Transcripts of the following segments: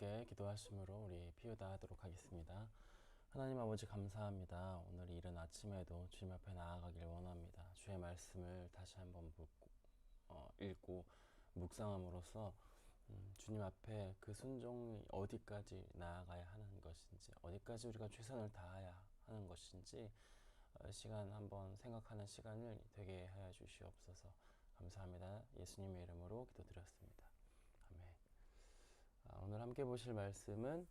함께 기도하심으로 우리 피우다 하도록 하겠습니다. 하나님 아버지 감사합니다. 오늘 이른 아침에도 주님 앞에 나아가길 원합니다. 주의 말씀을 다시 한번 읽고 묵상함으로써 주님 앞에 그 순종이 어디까지 나아가야 하는 것인지, 어디까지 우리가 최선을 다해야 하는 것인지 시간 한번 생각하는 시간을 되게 하여 주시옵소서. 감사합니다. 예수님의 이름으로 기도드렸습니다. 아멘. 오늘 함께 보실 말씀은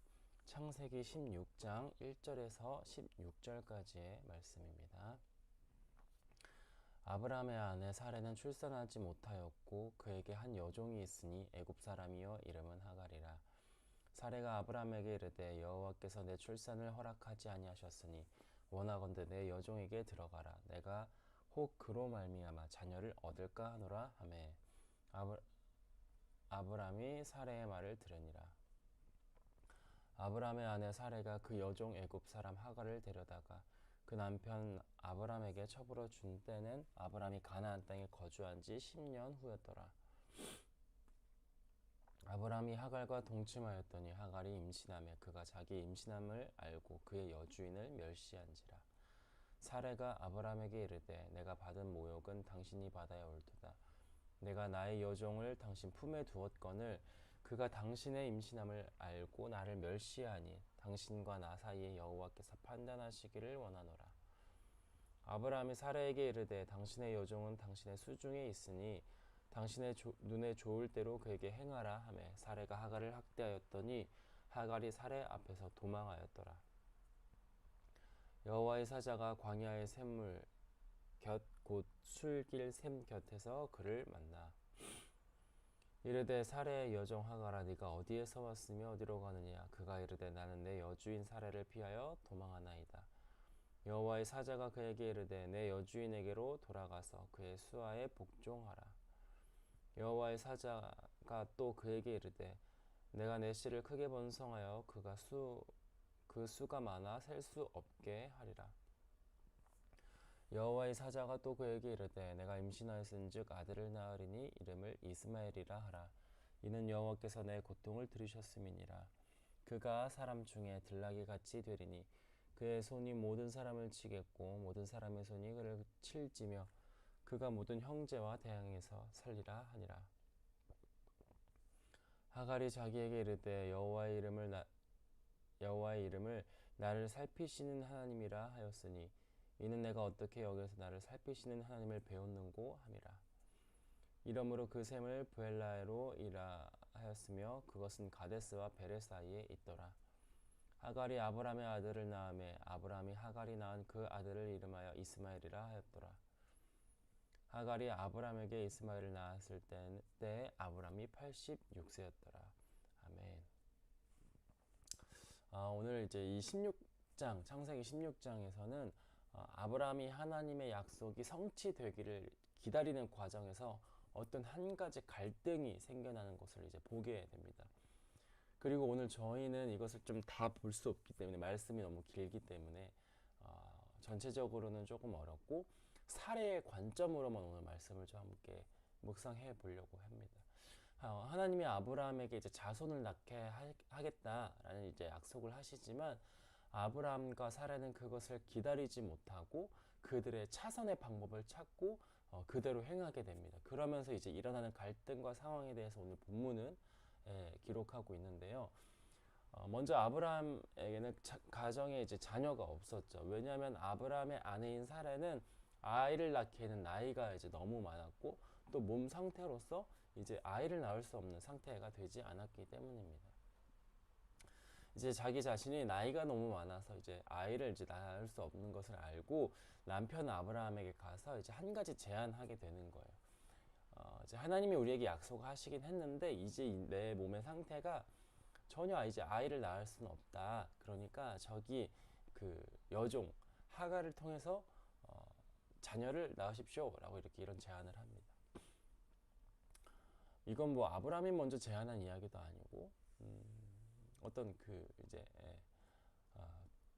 창세기 16장 1절에서 16절까지의 말씀입니다. 아브라함의 아내 사레는 출산하지 못하였고 그에게 한 여종이 있으니 애굽 사람이요 이름은 하갈이라. 사레가 아브라함에게 이르되 여호와께서 내 출산을 허락하지 아니하셨으니 원하건대 내 여종에게 들어가라. 내가 혹 그로 말미암아 자녀를 얻을까 하노라 하매 아브람이 사레의 말을 들으니라. 아브람의 아내 사레가 그 여종 애굽 사람 하갈을 데려다가 그 남편 아브람에게 첩으로 준 때는 아브람이 가나안 땅에 거주한 지 10년 후였더라. 아브람이 하갈과 동침하였더니 하갈이 임신하며 그가 자기 임신함을 알고 그의 여주인을 멸시한지라. 사레가 아브람에게 이르되 내가 받은 모욕은 당신이 받아야 옳도다. 내가 나의 여종을 당신 품에 두었거늘 그가 당신의 임신함을 알고 나를 멸시하니 당신과 나 사이에 여호와께서 판단하시기를 원하노라. 아브라함이 사라에게 이르되 당신의 여종은 당신의 수중에 있으니 당신의 눈에 좋을 대로 그에게 행하라 하매 사레가 하갈을 학대하였더니 하갈이 사레 앞에서 도망하였더라. 여호와의 사자가 광야의 샘물 곁 곧 술길 샘 곁에서 그를 만나 이르되 사레의 여종 하갈아 네가 어디에서 왔으며 어디로 가느냐. 그가 이르되 나는 내 여주인 사레를 피하여 도망하나이다. 여호와의 사자가 그에게 이르되 내 여주인에게로 돌아가서 그의 수하에 복종하라. 여호와의 사자가 또 그에게 이르되 내가 내 씨를 크게 번성하여 그 수가 많아 셀 수 없게 하리라. 여호와의 사자가 또 그에게 이르되 내가 임신하였은즉 아들을 낳으리니 이름을 이스마엘이라 하라. 이는 여호와께서 내 고통을 들으셨음이니라. 그가 사람 중에 들나귀 같이 되리니 그의 손이 모든 사람을 치겠고 모든 사람의 손이 그를 칠지며 그가 모든 형제와 대항에서 살리라 하니라. 하갈이 자기에게 이르되 여호와의 이름을 나를 살피시는 하나님이라 하였으니 이는 내가 어떻게 여기서 나를 살피시는 하나님을 배웠는고 함이라. 이러므로 그 샘을 부엘라에로이라 하였으며 그것은 가데스와 베레 사이에 있더라. 하갈이 아브람의 아들을 낳으매 아브람이 하갈이 낳은 그 아들을 이름하여 이스마엘이라 하였더라. 하갈이 아브람에게 이스마엘을 낳았을 때 아브람이 86세였더라. 아멘. 오늘 이제 이 16장 창세기 16장에서는 아브라함이 하나님의 약속이 성취되기를 기다리는 과정에서 어떤 한 가지 갈등이 생겨나는 것을 이제 보게 됩니다. 그리고 오늘 저희는 이것을 좀 다 볼 수 없기 때문에 말씀이 너무 길기 때문에 전체적으로는 조금 어렵고 사례의 관점으로만 오늘 말씀을 좀 함께 묵상해 보려고 합니다. 하나님이 아브라함에게 이제 자손을 낳게 하겠다라는 이제 약속을 하시지만 아브라함과 사라는 그것을 기다리지 못하고 그들의 차선의 방법을 찾고 그대로 행하게 됩니다. 그러면서 이제 일어나는 갈등과 상황에 대해서 오늘 본문은 기록하고 있는데요. 먼저 아브라함에게는 가정에 이제 자녀가 없었죠. 왜냐하면 아브라함의 아내인 사라는 아이를 낳기에는 나이가 이제 너무 많았고 또 몸 상태로서 이제 아이를 낳을 수 없는 상태가 되지 않았기 때문입니다. 이제 자기 자신이 나이가 너무 많아서 이제 아이를 이제 낳을 수 없는 것을 알고 남편 아브라함에게 가서 이제 한 가지 제안하게 되는 거예요. 이제 하나님이 우리에게 약속하시긴 했는데 이제 내 몸의 상태가 전혀 이제 아이를 낳을 수는 없다. 그러니까 저기 그 여종 하갈을 통해서 자녀를 낳으십시오라고 이런 제안을 합니다. 이건 뭐 아브라함이 먼저 제안한 이야기도 아니고 어떤 그 이제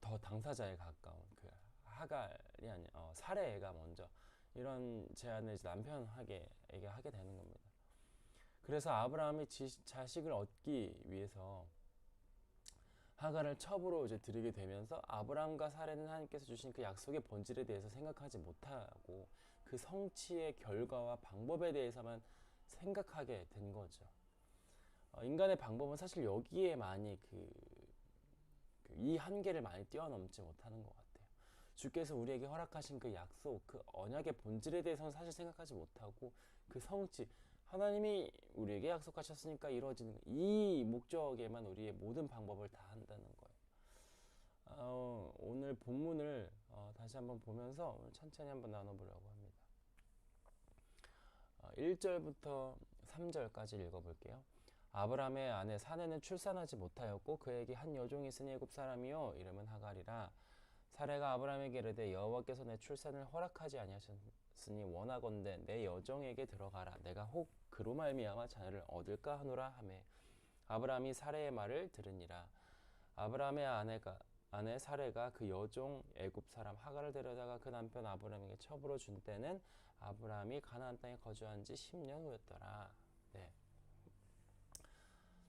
더 당사자에 가까운 그 하갈이 아니 사레가 먼저 이런 제안을 이제 남편에게 하게 되는 겁니다. 그래서 아브라함이 자식을 얻기 위해서 하갈을 첩으로 이제 들이게 되면서 아브라함과 사레는 하나님께서 주신 그 약속의 본질에 대해서 생각하지 못하고 그 성취의 결과와 방법에 대해서만 생각하게 된 거죠. 인간의 방법은 사실 여기에 많이 이 한계를 많이 뛰어넘지 못하는 것 같아요. 주께서 우리에게 허락하신 그 약속, 그 언약의 본질에 대해서는 사실 생각하지 못하고 그 성취, 하나님이 우리에게 약속하셨으니까 이루어지는 이 목적에만 우리의 모든 방법을 다 한다는 거예요. 오늘 본문을 다시 한번 보면서 오늘 천천히 한번 나눠보려고 합니다. 1절부터 3절까지 읽어볼게요. 아브라함의 아내 사레는 출산하지 못하였고 그에게 한 여종이 있으니 애굽 사람이요 이름은 하갈이라. 사레가 아브라함에게 이르되 여호와께서 내 출산을 허락하지 아니하셨으니 원하건대 내 여종에게 들어가라. 내가 혹 그로 말미암아 자녀를 얻을까 하노라 하매 아브라함이 사레의 말을 들으니라. 아브라함의 아내 사레가 그 여종 애굽 사람 하갈을 데려다가 그 남편 아브라함에게 첩으로 준 때는 아브라함이 가나안 땅에 거주한 지 10년 후였더라. 네.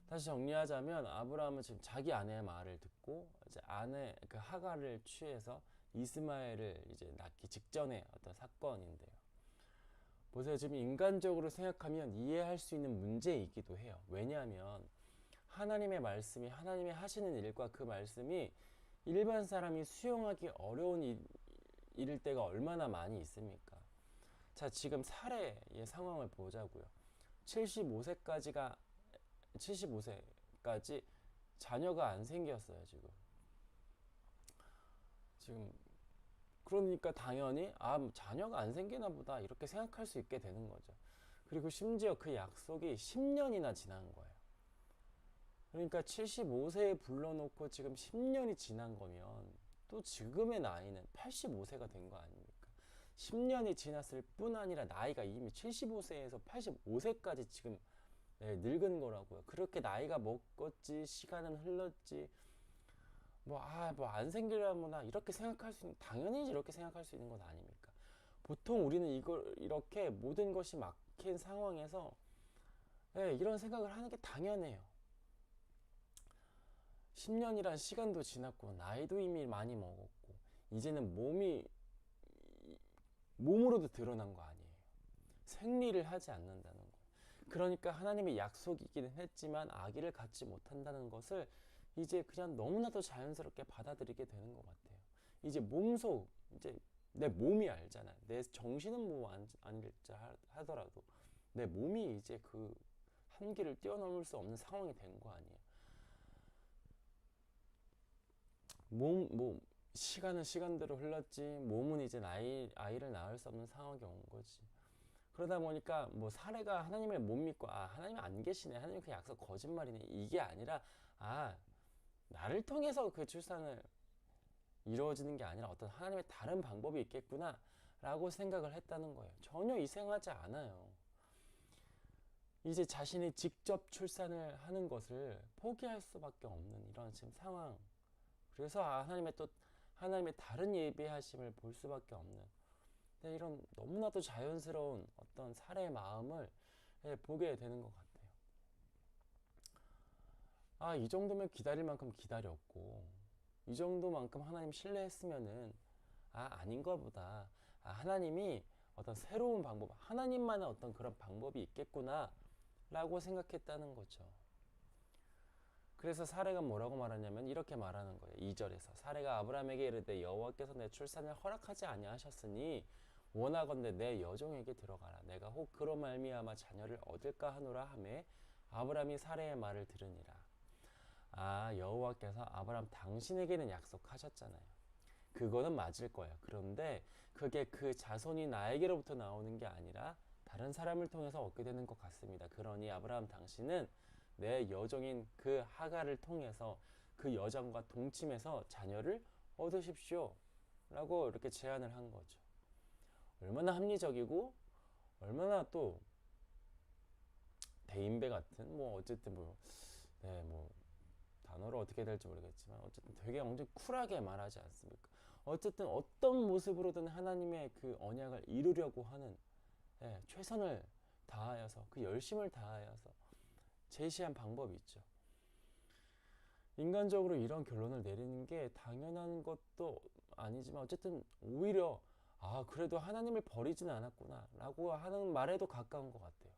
다시 정리하자면 아브라함은 지금 자기 아내의 말을 듣고 이제 아내 그 하갈을 취해서 이스마엘을 이제 낳기 직전의 어떤 사건인데요. 보세요. 지금 인간적으로 생각하면 이해할 수 있는 문제이기도 해요. 왜냐하면 하나님의 말씀이 하나님이 하시는 일과 그 말씀이 일반 사람이 수용하기 어려운 일일 때가 얼마나 많이 있습니까? 자, 지금 사례의 상황을 보자고요. 75세까지 자녀가 안 생겼어요, 지금 그러니까 당연히 자녀가 안 생기나 보다 이렇게 생각할 수 있게 되는 거죠. 그리고 심지어 그 약속이 10년이나 지난 거예요. 그러니까 75세에 불러놓고 지금 10년이 지난 거면 또 지금의 나이는 85세가 된 거 아닙니까? 10년이 지났을 뿐 아니라 나이가 이미 75세에서 85세까지 지금 늙은 거라고요. 그렇게 나이가 먹었지, 시간은 흘렀지, 뭐 안 생기려나 이렇게 생각할 수 있는, 당연히 이렇게 생각할 수 있는 건 아닙니까? 보통 우리는 이걸 이렇게 모든 것이 막힌 상황에서 이런 생각을 하는 게 당연해요. 10년이란 시간도 지났고 나이도 이미 많이 먹었고 이제는 몸으로도 드러난 거 아니에요. 생리를 하지 않는다는 거예요. 그러니까 하나님의 약속이기는 했지만 아기를 갖지 못한다는 것을 이제 그냥 너무나도 자연스럽게 받아들이게 되는 것 같아요. 이제 이제 내 몸이 알잖아요. 내 정신은 뭐 아닐지 하더라도 내 몸이 이제 그 한계를 뛰어넘을 수 없는 상황이 된 거 아니에요. 시간은 시간대로 흘렀지, 몸은 이제 아이를 낳을 수 없는 상황이 온 거지. 그러다 보니까 뭐 사례가 하나님을 못 믿고 하나님 안 계시네, 하나님 그 약속 거짓말이네, 이게 아니라 나를 통해서 그 출산을 이루어지는 게 아니라 어떤 하나님의 다른 방법이 있겠구나 라고 생각을 했다는 거예요. 전혀 이상하지 않아요. 이제 자신이 직접 출산을 하는 것을 포기할 수밖에 없는 이런 지금 상황. 그래서 하나님의 다른 예비하심을 볼 수밖에 없는 이런 너무나도 자연스러운 어떤 사례의 마음을 보게 되는 것 같아요. 이 정도면 기다릴 만큼 기다렸고 이 정도만큼 하나님 신뢰했으면은 아닌가 보다. 하나님이 어떤 새로운 방법, 하나님만의 어떤 그런 방법이 있겠구나 라고 생각했다는 거죠. 그래서 사례가 뭐라고 말하냐면 이렇게 말하는 거예요. 2절에서 사례가 아브라함에게 이르되 여호와께서 내 출산을 허락하지 아니하셨으니 원하건대 내 여종에게 들어가라. 내가 혹 그로 말미암아 자녀를 얻을까 하노라 하매 아브라함이 사례의 말을 들으니라. 여호와께서 아브라함 당신에게는 약속하셨잖아요. 그거는 맞을 거예요. 그런데 그게 그 자손이 나에게로부터 나오는 게 아니라 다른 사람을 통해서 얻게 되는 것 같습니다. 그러니 아브라함 당신은 내 여종인 그 하갈을 통해서 그 여정과 동침해서 자녀를 얻으십시오 라고 이렇게 제안을 한 거죠. 얼마나 합리적이고 얼마나 또 대인배 같은 어쨌든 단어로 어떻게 될지 모르겠지만 어쨌든 되게 엄청 쿨하게 말하지 않습니까? 어쨌든 어떤 모습으로든 하나님의 그 언약을 이루려고 하는 최선을 다하여서 그 열심을 다하여서 제시한 방법이 있죠. 인간적으로 이런 결론을 내리는 게 당연한 것도 아니지만 어쨌든 오히려 그래도 하나님을 버리지는 않았구나 라고 하는 말에도 가까운 것 같아요.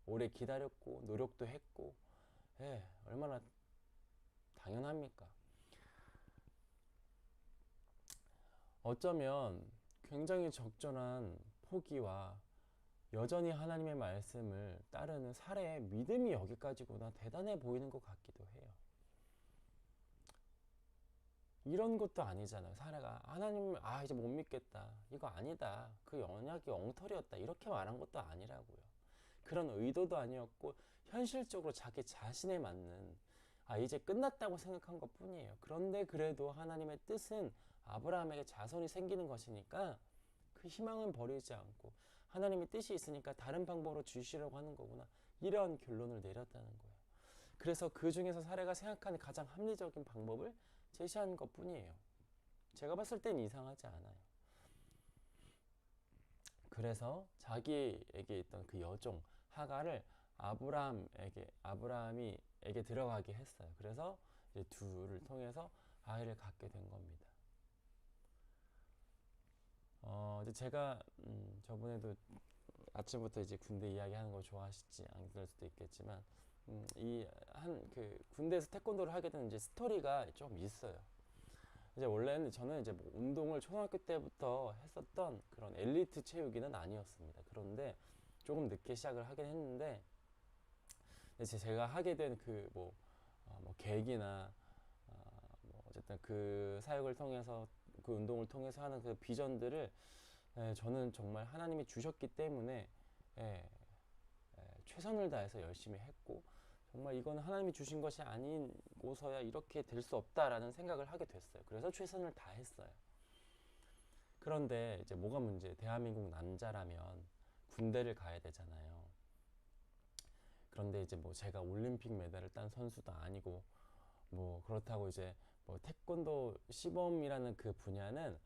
오래 기다렸고 노력도 했고 얼마나 당연합니까? 어쩌면 굉장히 적절한 포기와 여전히 하나님의 말씀을 따르는 사례의 믿음이 여기까지구나 대단해 보이는 것 같기도 해요. 이런 것도 아니잖아요. 사례가 하나님 이제 못 믿겠다 이거 아니다 그 언약이 엉터리였다 이렇게 말한 것도 아니라고요. 그런 의도도 아니었고 현실적으로 자기 자신에 맞는 이제 끝났다고 생각한 것 뿐이에요. 그런데 그래도 하나님의 뜻은 아브라함에게 자손이 생기는 것이니까 그 희망은 버리지 않고 하나님의 뜻이 있으니까 다른 방법으로 주시려고 하는 거구나 이런 결론을 내렸다는 거예요. 그래서 그 중에서 사례가 생각하는 가장 합리적인 방법을 제시한 것 뿐이에요. 제가 봤을 땐 이상하지 않아요. 그래서 자기에게 있던 그 여종 하가를 아브라함에게 들어가게 했어요. 그래서 이제 둘을 통해서 아이를 갖게 된 겁니다. 이제 제가 저번에도 아침부터 이제 군대 이야기하는 거 좋아하시지 않을 수도 있겠지만 이 한 그 군대에서 태권도를 하게 된 이제 스토리가 좀 있어요. 이제 원래는 저는 이제 뭐 운동을 초등학교 때부터 했었던 그런 엘리트 체육인은 아니었습니다. 그런데 조금 늦게 시작을 하긴 했는데 이제 제가 하게 된 뭐 계기나 뭐 어쨌든 그 사역을 통해서 그 운동을 통해서 하는 그 비전들을 저는 정말 하나님이 주셨기 때문에 예, 최선을 다해서 열심히 했고 정말 이거는 하나님이 주신 것이 아니고서야 이렇게 될 수 없다라는 생각을 하게 됐어요. 그래서 최선을 다했어요. 그런데 이제 뭐가 문제? 대한민국 남자라면 군대를 가야 되잖아요. 그런데 이제 뭐 제가 올림픽 메달을 딴 선수도 아니고 뭐 그렇다고 이제 뭐 태권도 시범이라는 그 분야는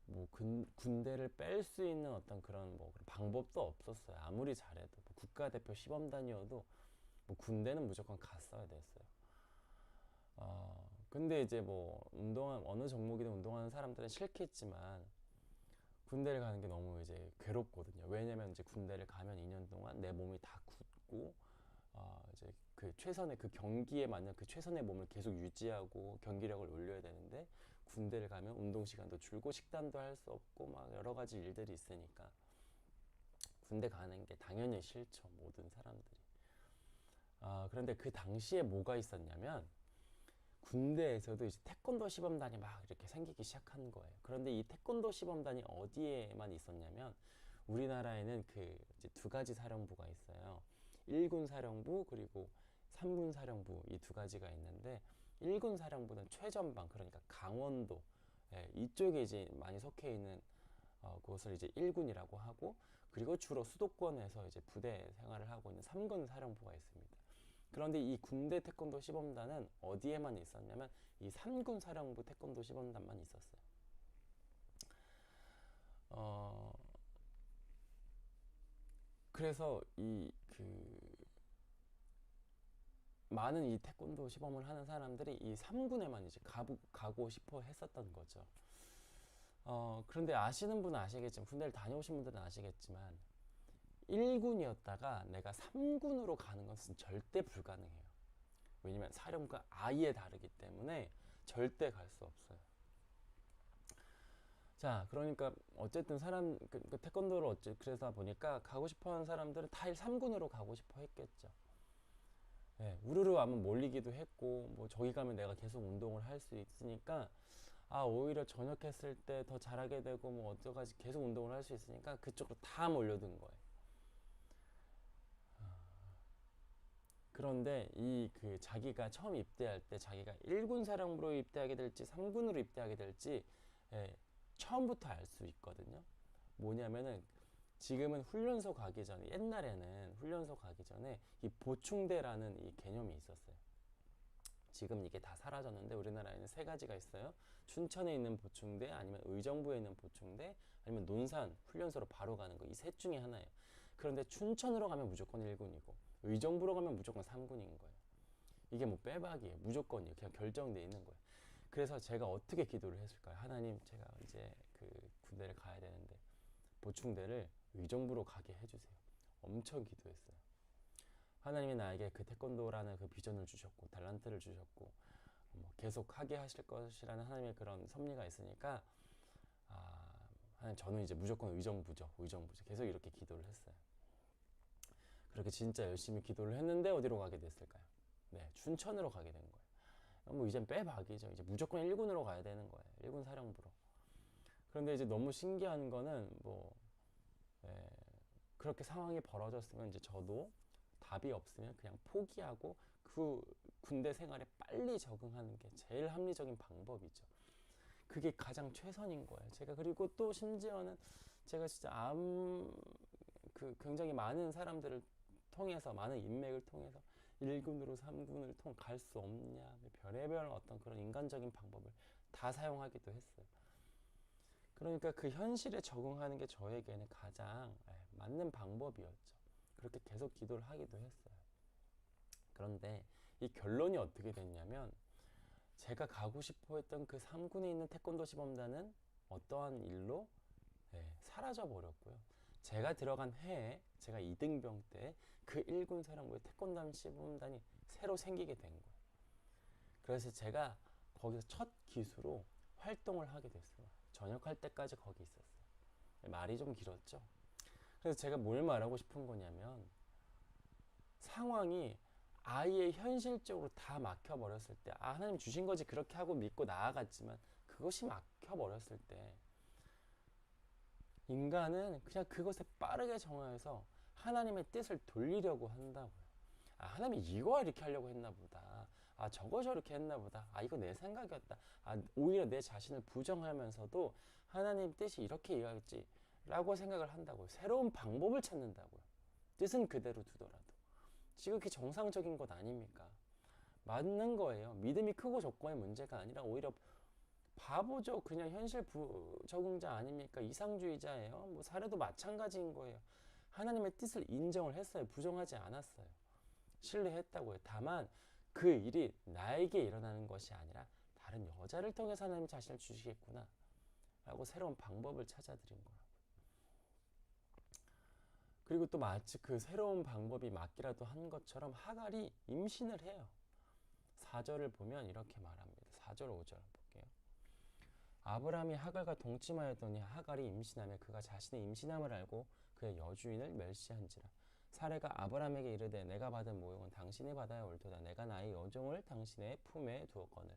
뭐 군대를 뺄 수 있는 어떤 그런 뭐 방법도 없었어요. 아무리 잘해도 뭐 국가대표 시범단이어도 뭐 군대는 무조건 갔어야 됐어요. 근데 이제 뭐 어느 종목이든 운동하는 사람들은 싫겠지만 군대를 가는 게 너무 이제 괴롭거든요. 왜냐면 이제 군대를 가면 2년 동안 내 몸이 다 굳고 이제 그 최선의 그 경기에 맞는 그 최선의 몸을 계속 유지하고 경기력을 올려야 되는데 군대를 가면 운동 시간도 줄고 식단도 할 수 없고 막 여러 가지 일들이 있으니까 군대 가는 게 당연히 싫죠. 모든 사람들이. 그런데 그 당시에 뭐가 있었냐면 군대에서도 이제 태권도 시범단이 막 이렇게 생기기 시작한 거예요. 그런데 이 태권도 시범단이 어디에만 있었냐면 우리나라에는 그 이제 두 가지 사령부가 있어요. 1군 사령부 그리고 3군 사령부 이 두 가지가 있는데 1군 사령부는 최전방 그러니까 강원도 이쪽에 이제 많이 속해 있는 그것을 이제 1군이라고 하고 그리고 주로 수도권에서 이제 부대 생활을 하고 있는 3군 사령부가 있습니다. 그런데 이 군대 태권도 시범단은 어디에만 있었냐면 이 3군 사령부 태권도 시범단만 있었어요. 그래서 많은 이 태권도 시범을 하는 사람들이 이 3군에만 이제 가고 싶어 했었던 거죠. 그런데 아시는 분은 아시겠지만 군대를 다녀오신 분들은 아시겠지만 1군이었다가 내가 3군으로 가는 것은 절대 불가능해요. 왜냐면 사령부가 아예 다르기 때문에 절대 갈 수 없어요. 자, 그러니까 어쨌든 그 태권도를 그래서 보니까 가고 싶어하는 사람들은 다 3군으로 가고 싶어 했겠죠. 우르르 하면 몰리기도 했고 뭐 저기 가면 내가 계속 운동을 할 수 있으니까 오히려 전역했을 때 더 잘하게 되고 뭐 어쩌가지 계속 운동을 할 수 있으니까 그쪽으로 다 몰려든 거예요. 그런데 자기가 처음 입대할 때 자기가 1군 사령부로 입대하게 될지 3군으로 입대하게 될지 처음부터 알 수 있거든요. 뭐냐면은 지금은 훈련소 가기 전에 옛날에는 훈련소 가기 전에 이 보충대라는 이 개념이 있었어요. 지금 이게 다 사라졌는데 우리나라에는 세 가지가 있어요. 춘천에 있는 보충대 아니면 의정부에 있는 보충대 아니면 논산 훈련소로 바로 가는 거 이 셋 중에 하나예요. 그런데 춘천으로 가면 무조건 1군이고 의정부로 가면 무조건 3군인 거예요. 이게 뭐 빼박이에요. 무조건이에요. 그냥 결정돼 있는 거예요. 그래서 제가 어떻게 기도를 했을까요? 하나님, 제가 이제 그 군대를 가야 되는데 보충대를 의정부로 가게 해주세요. 엄청 기도했어요. 하나님이 나에게 그 태권도라는 그 비전을 주셨고 달란트를 주셨고 뭐 계속 하게 하실 것이라는 하나님의 그런 섭리가 있으니까 하나님, 저는 이제 무조건 의정부죠. 계속 이렇게 기도를 했어요. 그렇게 진짜 열심히 기도를 했는데 어디로 가게 됐을까요? 네, 춘천으로 가게 된 거예요. 뭐 이젠 빼박이죠. 이제 무조건 1군으로 가야 되는 거예요. 1군 사령부로. 그런데 이제 너무 신기한 거는 예, 그렇게 상황이 벌어졌으면 이제 저도 답이 없으면 그냥 포기하고 그 군대 생활에 빨리 적응하는 게 제일 합리적인 방법이죠. 그게 가장 최선인 거예요. 제가 그리고 또 심지어는 제가 진짜 굉장히 많은 사람들을 통해서 많은 인맥을 통해서 1군으로 3군을 갈 수 없냐 별의별 어떤 그런 인간적인 방법을 다 사용하기도 했어요. 그러니까 그 현실에 적응하는 게 저에게는 가장 맞는 방법이었죠. 그렇게 계속 기도를 하기도 했어요. 그런데 이 결론이 어떻게 됐냐면 제가 가고 싶어 했던 그 3군에 있는 태권도 시범단은 어떠한 일로 사라져 버렸고요. 제가 들어간 해에 제가 2등병 때 그 1군 사령부의 태권도 시범단이 새로 생기게 된 거예요. 그래서 제가 거기서 첫 기수로 활동을 하게 됐어요. 전역할 때까지 거기 있었어요. 말이 좀 길었죠. 그래서 제가 뭘 말하고 싶은 거냐면 상황이 아예 현실적으로 다 막혀버렸을 때 하나님 주신 거지 그렇게 하고 믿고 나아갔지만 그것이 막혀버렸을 때 인간은 그냥 그것에 빠르게 정하여서 하나님의 뜻을 돌리려고 한다고요. 하나님이 이거 이렇게 하려고 했나 보다. 저거 저렇게 했나 보다. 이거 내 생각이었다. 오히려 내 자신을 부정하면서도 하나님 뜻이 이렇게 이해하겠지 라고 생각을 한다고요. 새로운 방법을 찾는다고요. 뜻은 그대로 두더라도. 지금 그게 정상적인 것 아닙니까? 맞는 거예요. 믿음이 크고 적고의 문제가 아니라 오히려 바보죠. 그냥 현실 부적응자 아닙니까? 이상주의자예요. 뭐 사례도 마찬가지인 거예요. 하나님의 뜻을 인정을 했어요. 부정하지 않았어요. 신뢰했다고요. 다만 그 일이 나에게 일어나는 것이 아니라 다른 여자를 통해서 하나님 자신을 주시겠구나 라고 새로운 방법을 찾아드린 거라고요. 그리고 또 마치 그 새로운 방법이 맞기라도 한 것처럼 하갈이 임신을 해요. 4절을 보면 이렇게 말합니다. 4절 5절 볼게요. 아브라함이 하갈과 동침하였더니 하갈이 임신하며 그가 자신의 임신함을 알고 그의 여주인을 멸시한지라. 사례가 아브라함에게 이르되 내가 받은 모욕은 당신이 받아야 옳도다. 내가 나의 여종을 당신의 품에 두었거늘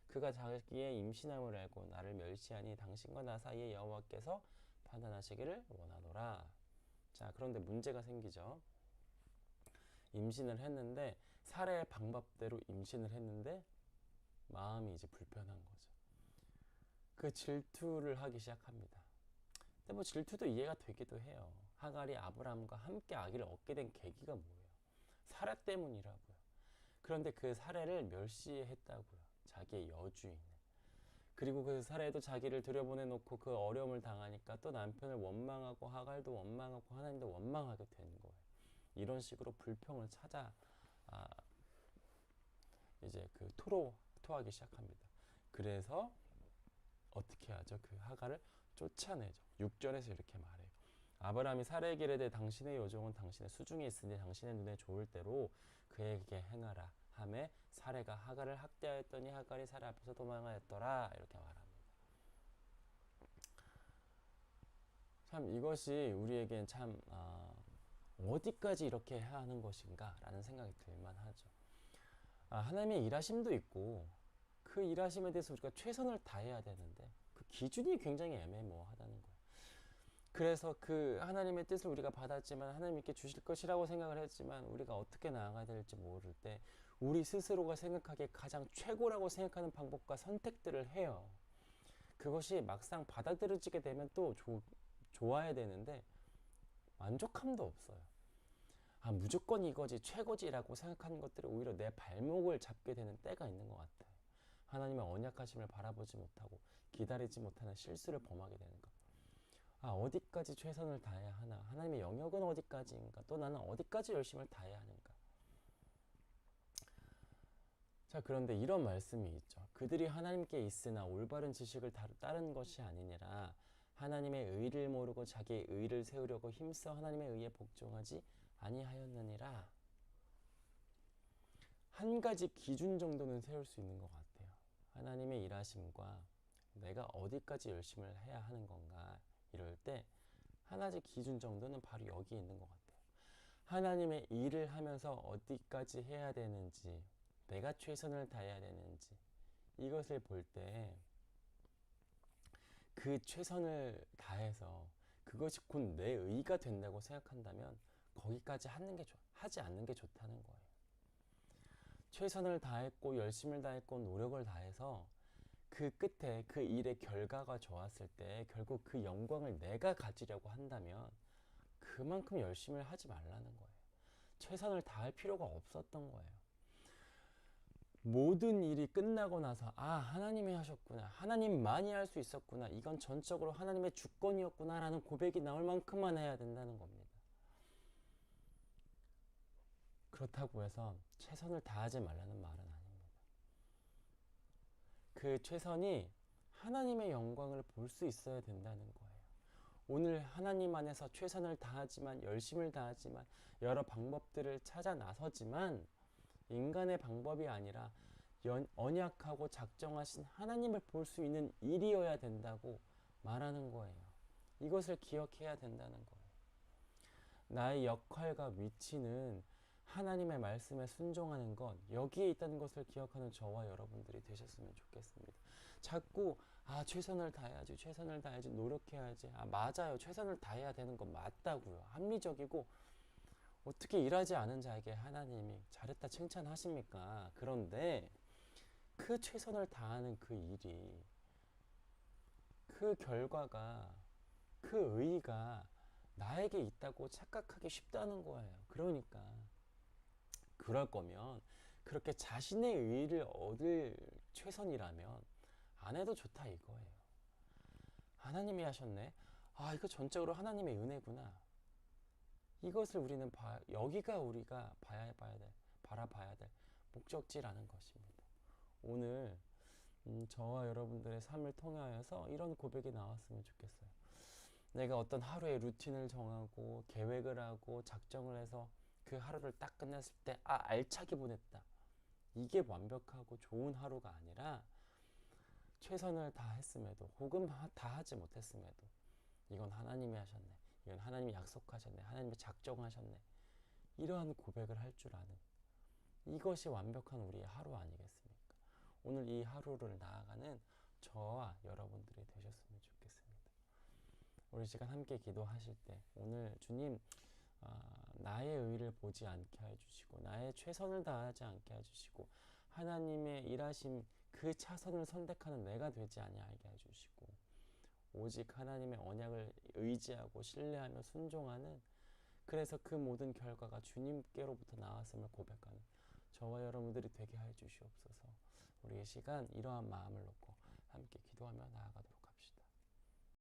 그가 자기의 임신함을 알고 나를 멸시하니 당신과 나 사이에 여호와께서 판단하시기를 원하노라. 자, 그런데 문제가 생기죠. 임신을 했는데 사례의 방법대로 임신을 했는데 마음이 이제 불편한 거죠. 그 질투를 하기 시작합니다. 근데 뭐 질투도 이해가 되기도 해요. 하갈이 아브라함과 함께 아기를 얻게 된 계기가 뭐예요? 사례 때문이라고요. 그런데 그 사례를 멸시했다고요. 자기의 여주인. 그리고 그 사례도 자기를 들여보내놓고 그 어려움을 당하니까 또 남편을 원망하고 하갈도 원망하고 하나님도 원망하게 되는 거예요. 이런 식으로 불평을 찾아 이제 그 토하기 시작합니다. 그래서 어떻게 하죠? 그 하갈을 쫓아내죠. 6절에서 이렇게 말해요. 아브라함이 사례에게 이르되 당신의 여종은 당신의 수중에 있으니 당신의 눈에 좋을 대로 그에게 행하라 하매 사례가 하갈을 학대하였더니 하갈이 사례 앞에서 도망하였더라. 이렇게 말합니다. 참 이것이 우리에겐 참 어디까지 이렇게 해야 하는 것인가 라는 생각이 들만하죠. 하나님의 일하심도 있고 그 일하심에 대해서 우리가 최선을 다해야 되는데 그 기준이 굉장히 애매모호하다는 거예요. 그래서 그 하나님의 뜻을 우리가 받았지만 하나님께 주실 것이라고 생각을 했지만 우리가 어떻게 나아가야 될지 모를 때 우리 스스로가 생각하기에 가장 최고라고 생각하는 방법과 선택들을 해요. 그것이 막상 받아들여지게 되면 또 좋아야 되는데 만족함도 없어요. 무조건 이거지 최고지라고 생각하는 것들이 오히려 내 발목을 잡게 되는 때가 있는 것 같아요. 하나님의 언약하심을 바라보지 못하고 기다리지 못하는 실수를 범하게 되는 것. 어디까지 최선을 다해야 하나? 하나님의 영역은 어디까지인가? 또 나는 어디까지 열심을 다해야 하는가? 자, 그런데 이런 말씀이 있죠. 그들이 하나님께 있으나 올바른 지식을 따른 것이 아니니라. 하나님의 의를 모르고 자기의 의를 세우려고 힘써 하나님의 의에 복종하지 아니하였느니라. 한 가지 기준 정도는 세울 수 있는 것 같아요. 하나님의 일하심과 내가 어디까지 열심을 해야 하는 건가 이럴 때 하나의 기준 정도는 바로 여기에 있는 것 같아요. 하나님의 일을 하면서 어디까지 해야 되는지, 내가 최선을 다해야 되는지 이것을 볼 때 그 최선을 다해서 그것이 곧 내 의가 된다고 생각한다면 거기까지 하지 않는 게 좋다는 거예요. 최선을 다했고 열심을 다했고 노력을 다해서 그 끝에 그 일의 결과가 좋았을 때 결국 그 영광을 내가 가지려고 한다면 그만큼 열심을 하지 말라는 거예요. 최선을 다할 필요가 없었던 거예요. 모든 일이 끝나고 나서 하나님이 하셨구나, 하나님만이 할 수 있었구나, 이건 전적으로 하나님의 주권이었구나 라는 고백이 나올 만큼만 해야 된다는 겁니다. 그렇다고 해서 최선을 다하지 말라는 말은 아닙니다. 그 최선이 하나님의 영광을 볼 수 있어야 된다는 거예요. 오늘 하나님 안에서 최선을 다하지만, 열심을 다하지만, 여러 방법들을 찾아 나서지만 인간의 방법이 아니라 언약하고 작정하신 하나님을 볼 수 있는 일이어야 된다고 말하는 거예요. 이것을 기억해야 된다는 거예요. 나의 역할과 위치는 하나님의 말씀에 순종하는 것, 여기에 있다는 것을 기억하는 저와 여러분들이 되셨으면 좋겠습니다. 자꾸 최선을 다해야지, 최선을 다해야지, 노력해야지. 맞아요. 최선을 다해야 되는 건 맞다고요. 합리적이고 어떻게 일하지 않은 자에게 하나님이 잘했다 칭찬하십니까? 그런데 그 최선을 다하는 그 일이, 그 결과가, 그 의의가 나에게 있다고 착각하기 쉽다는 거예요. 그러니까 그럴 거면 그렇게 자신의 의의를 얻을 최선이라면 안 해도 좋다 이거예요. 하나님이 하셨네. 이거 전적으로 하나님의 은혜구나. 이것을 우리는 여기가 우리가 바라봐야 될 목적지라는 것입니다. 오늘 저와 여러분들의 삶을 통하여서 이런 고백이 나왔으면 좋겠어요. 내가 어떤 하루의 루틴을 정하고 계획을 하고 작정을 해서 그 하루를 딱 끝냈을 때 알차게 보냈다. 이게 완벽하고 좋은 하루가 아니라 최선을 다했음에도 혹은 다 하지 못했음에도 이건 하나님이 하셨네. 이건 하나님이 약속하셨네. 하나님이 작정하셨네. 이러한 고백을 할 줄 아는 이것이 완벽한 우리의 하루 아니겠습니까? 오늘 이 하루를 나아가는 저와 여러분들이 되셨으면 좋겠습니다. 우리 시간 함께 기도하실 때 오늘 주님 나의 의를 보지 않게 해주시고 나의 최선을 다하지 않게 해주시고 하나님의 일하심 그 차선을 선택하는 내가 되지 아니하게 해주시고 오직 하나님의 언약을 의지하고 신뢰하며 순종하는 그래서 그 모든 결과가 주님께로부터 나왔음을 고백하는 저와 여러분들이 되게 해 주시옵소서. 우리의 시간 이러한 마음을 놓고 함께 기도하며 나아가도록